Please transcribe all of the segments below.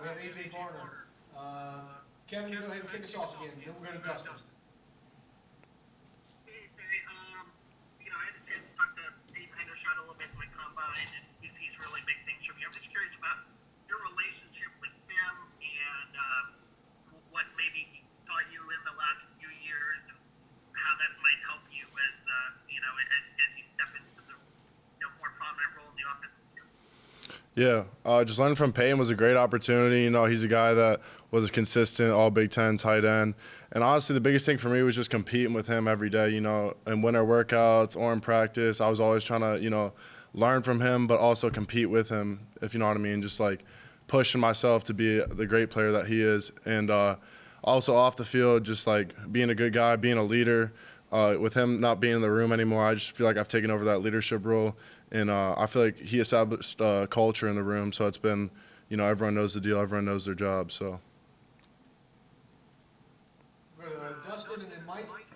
We have AJ Barner. Kevin, go ahead and kick us off again. Then we'll go to Dustin. Hey, I had a chance to talk to Dave Hendershot a little bit in my combine, and he sees really big things from you. I'm just curious about your relationship with him and what maybe he taught you in the last few years, and how that might help you as as you step into the more prominent role in the offensive system. Yeah, just learning from Peyton was a great opportunity. He's a guy that was a consistent all Big Ten tight end. And honestly, the biggest thing for me was just competing with him every day, in winter workouts or in practice. I was always trying to, learn from him, but also compete with him, if you know what I mean, just like pushing myself to be the great player that he is. And also off the field, just like being a good guy, being a leader. With him not being in the room anymore, I just feel like I've taken over that leadership role. And I feel like he established culture in the room. So it's been, everyone knows the deal, everyone knows their job. So. Dustin and then Mike. AJ,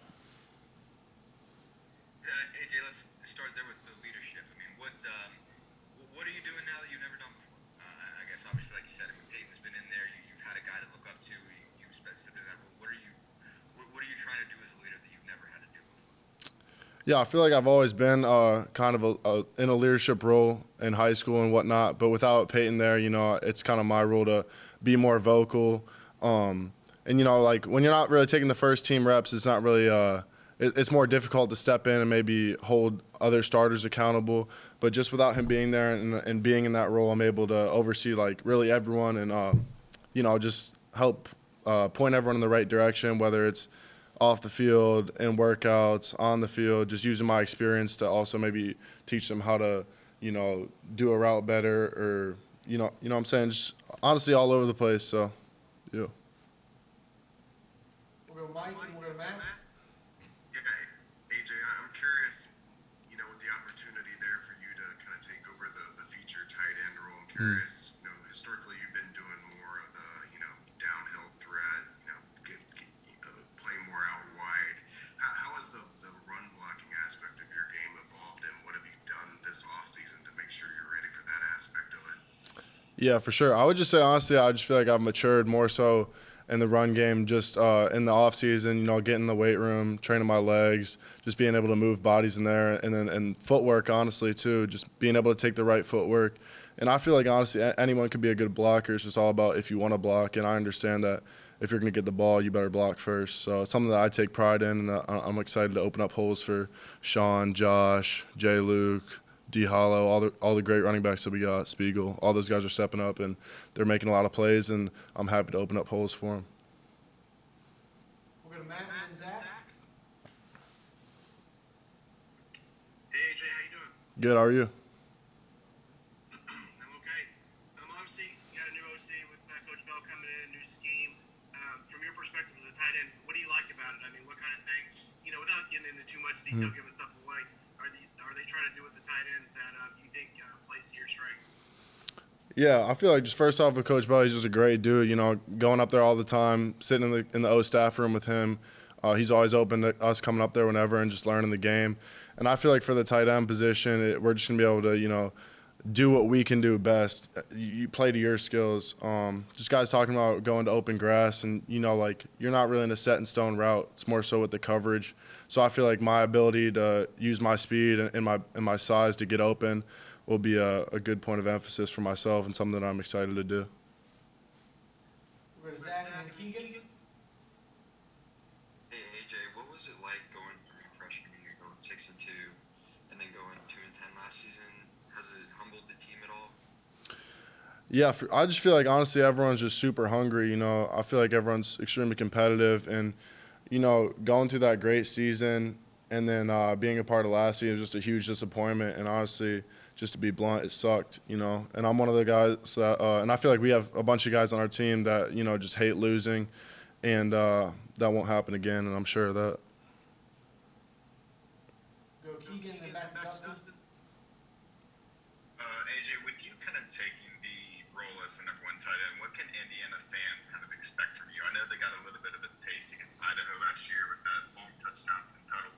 let's start there with the leadership. I mean, what are you doing now that you've never done before? I guess obviously, like you said, Peyton's been in there. You've had a guy to look up to. You've stepped in that role. What are you trying to do as a leader that you've never had to do before? Yeah, I feel like I've always been kind of in a leadership role in high school and whatnot. But without Peyton there, it's kind of my role to be more vocal. And like when you're not really taking the first team reps, it's not really it's more difficult to step in and maybe hold other starters accountable. But just without him being there and being in that role, I'm able to oversee like really everyone and just help point everyone in the right direction, whether it's off the field and workouts, on the field, just using my experience to also maybe teach them how to do a route better, or you know what I'm saying, just honestly all over the place. So yeah. We'll go Mike and we'll go to Matt. Yeah, AJ, I'm curious, with the opportunity there for you to kind of take over the feature tight end role. I'm curious, historically you've been doing more of the, downhill threat, playing more out wide. How has the run blocking aspect of your game evolved, and what have you done this offseason to make sure you're ready for that aspect of it? Yeah, for sure. I would just say, honestly, I just feel like I've matured more so in the run game, just in the off season, getting in the weight room, training my legs, just being able to move bodies in there, and footwork, honestly, too, just being able to take the right footwork. And I feel like, honestly, anyone could be a good blocker. It's just all about if you want to block, and I understand that if you're going to get the ball, you better block first. So it's something that I take pride in, and I'm excited to open up holes for Sean, Josh, Jay Luke, D. Hollow, all the great running backs that we got, Spiegel. All those guys are stepping up, and they're making a lot of plays, and I'm happy to open up holes for them. We'll go to Matt and Zach. Hey, AJ, how you doing? Good, how are you? I'm okay. Obviously, you got a new OC with Coach Bell coming in, new scheme. From your perspective as a tight end, what do you like about it? I mean, what kind of things, without getting into too much detail, giving stuff away, are they trying to do with the tight ends that you think plays to your strengths? Yeah, I feel like just first off with Coach Bell, he's just a great dude. Going up there all the time, sitting in the O staff room with him. He's always open to us coming up there whenever and just learning the game. And I feel like for the tight end position, we're just gonna be able to do what we can do best. You play to your skills. Just guys talking about going to open grass, and like you're not really in a set in stone route. It's more so with the coverage. So I feel like my ability to use my speed and my size to get open will be a good point of emphasis for myself, and something that I'm excited to do. We'll go to Zach and then Keegan. Hey AJ, what was it like going from your freshman year going 6-2, and then going 2-10 last season? Has it humbled the team at all? Yeah, I just feel like honestly everyone's just super hungry. I feel like everyone's extremely competitive, and going through that great season and then being a part of last season was just a huge disappointment. And honestly, just to be blunt, it sucked. And I'm one of the guys that, and I feel like we have a bunch of guys on our team that just hate losing, and that won't happen again. And I'm sure of that. Go Keegan and then back to Dustin. AJ, with you kind of taking the role as the number one tight end, what can Indiana fans kind of expect from you? I know they got a little bit of a taste against Idaho last year with that long touchdown from Tuttle,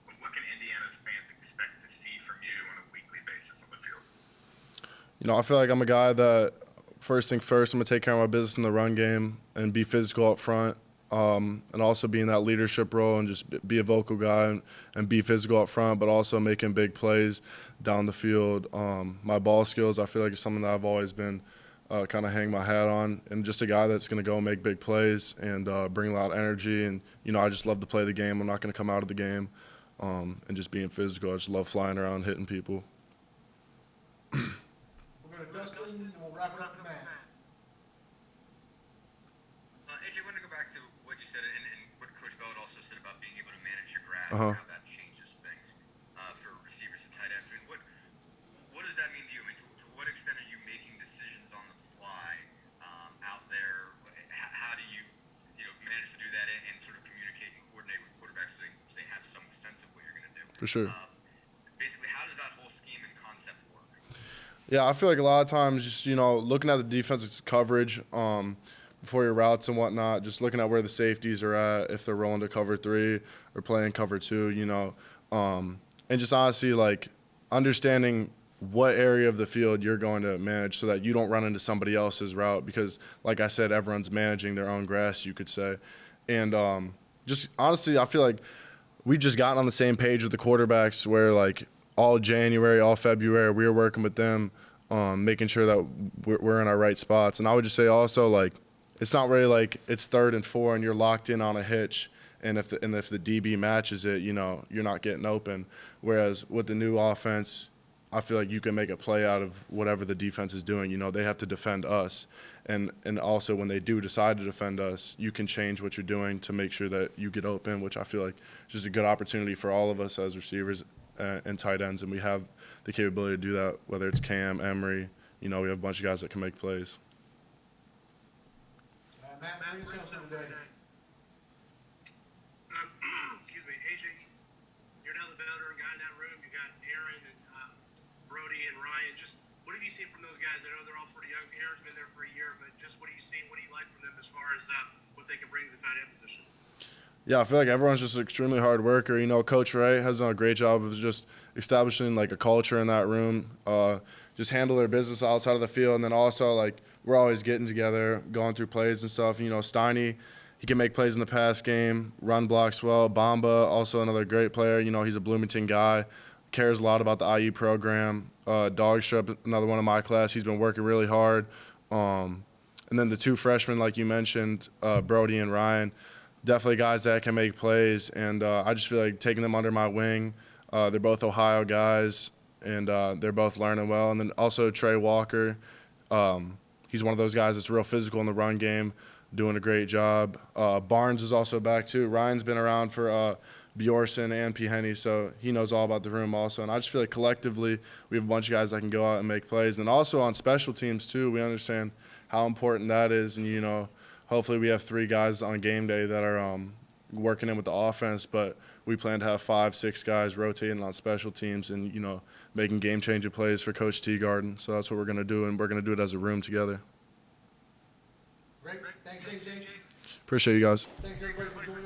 but what can Indiana's fans expect to see from you on a weekly basis on the field? I feel like I'm a guy that first thing first, I'm going to take care of my business in the run game and be physical up front, and also be in that leadership role and just be a vocal guy and be physical up front, but also making big plays down the field. My ball skills, I feel like, is something that I've always been kind of hang my hat on, and just a guy that's going to go make big plays and bring a lot of energy. And, I just love to play the game. I'm not going to come out of the game and just being physical. I just love flying around, hitting people. We're going to Dustin, and we'll wrap it up with Matt. AJ, I want to go back to what you said and what Coach Bell had also said about being able to manage your grass Uh-huh. and how that changes things for receivers and tight ends. I mean, what does that mean to you? I mean, to what extent are you making decisions on the fly out there? How do you manage to do that and sort of communicate and coordinate with quarterbacks so they have some sense of what you're going to do? For sure. Basically, how does that whole scheme and concept work? Yeah, I feel like a lot of times just, looking at the defense's coverage before your routes and whatnot, just looking at where the safeties are at, if they're rolling to cover 3 or playing cover 2, and just honestly, like, understanding what area of the field you're going to manage so that you don't run into somebody else's route because, like I said, everyone's managing their own grass, you could say. And just honestly, I feel like we just gotten on the same page with the quarterbacks where, like, all January, all February, we were working with them, making sure that we're in our right spots. And I would just say also, like, it's not really like it's 3rd and 4 and you're locked in on a hitch, and if the DB matches it, you're not getting open. Whereas with the new offense, I feel like you can make a play out of whatever the defense is doing. They have to defend us. And also when they do decide to defend us, you can change what you're doing to make sure that you get open, which I feel like is just a good opportunity for all of us as receivers and tight ends. And we have the capability to do that, whether it's Cam, Emery. We have a bunch of guys that can make plays. Matt, bring us home today. Excuse me, AJ, you're now the veteran guy in that room. You got Aaron and Brody and Ryan. Just what have you seen from those guys? I know they're all pretty young. Aaron's been there for a year, but just what do you see? What do you like from them as far as what they can bring to the tight end position? Yeah, I feel like everyone's just an extremely hard worker. Coach Ray has done a great job of just establishing, like, a culture in that room, just handle their business outside of the field. And then also, like, we're always getting together, going through plays and stuff. Steiny, he can make plays in the pass game, run blocks well. Bamba, also another great player. He's a Bloomington guy, cares a lot about the IU program. Dogstrap, another one in my class. He's been working really hard. And then the 2 freshmen, like you mentioned, Brody and Ryan, definitely guys that can make plays. And I just feel like taking them under my wing. They're both Ohio guys, and they're both learning well. And then also Trey Walker. He's one of those guys that's real physical in the run game, doing a great job. Barnes is also back too. Ryan's been around for Bjorson and P. Henny, so he knows all about the room also. And I just feel like collectively we have a bunch of guys that can go out and make plays. And also on special teams too, we understand how important that is. And, hopefully we have 3 guys on game day that are working in with the offense, but we plan to have 5, 6 guys rotating on special teams and, making game-changing plays for Coach Teagarden. So that's what we're going to do, and we're going to do it as a room together. Great. Thanks, AJ. Appreciate you guys. Thanks, everybody, for joining